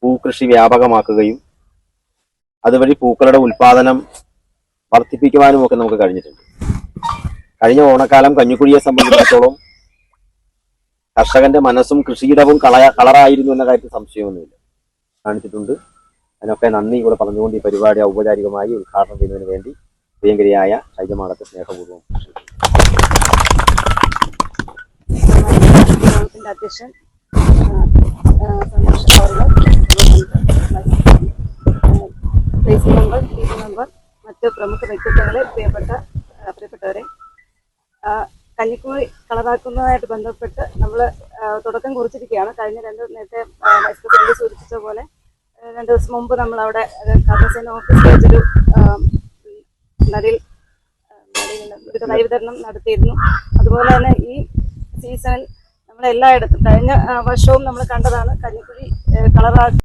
പൂക്കൃഷി വ്യാപകമാക്കുകയും അതുവഴി പൂക്കളുടെ ഉൽപാദനം വർദ്ധിപ്പിക്കുവാനും ഒക്കെ നമുക്ക് കഴിഞ്ഞിട്ടുണ്ട്. കഴിഞ്ഞ ഓണക്കാലം കഞ്ഞിക്കുഴിയെ സംബന്ധിച്ചിടത്തോളം കർഷകന്റെ മനസ്സും കൃഷിയിടവും കളറായിരുന്നു എന്ന കാര്യത്തിൽ സംശയമൊന്നുമില്ല, കാണിച്ചിട്ടുണ്ട്. അതിനൊക്കെ നന്ദി ഇവിടെ പറഞ്ഞുകൊണ്ട് ഈ പരിപാടി ഔപചാരികമായി ഉദ്ഘാടനം ചെയ്യുന്നതിന് വേണ്ടി പ്രിയങ്കരിയായ ഷൈജമാടത്തെ സ്നേഹപൂർവ്വം അധ്യക്ഷൻ മെമ്പർ മറ്റ് പ്രമുഖ വ്യക്തിത്വങ്ങളെ പ്രിയപ്പെട്ടവരെ, കഞ്ഞിക്കുഴി കളറാക്കുന്നതുമായിട്ട് ബന്ധപ്പെട്ട് നമ്മൾ തുടക്കം കുറിച്ചിരിക്കുകയാണ്. കഴിഞ്ഞ നേരത്തെ വൈസ് പ്രസിഡന്റ് സൂചിപ്പിച്ച പോലെ 2 ദിവസം മുമ്പ് നമ്മളവിടെ കാർട്ടസേന ഓഫീസ് വെച്ചൊരു ഒരു തൈ വിതരണം നടത്തിയിരുന്നു. അതുപോലെ തന്നെ ഈ സീസണിൽ നമ്മളെല്ലായിടത്തും കഴിഞ്ഞ വർഷവും നമ്മൾ കണ്ടതാണ് കഞ്ഞിക്കുഴി കളറാക്കി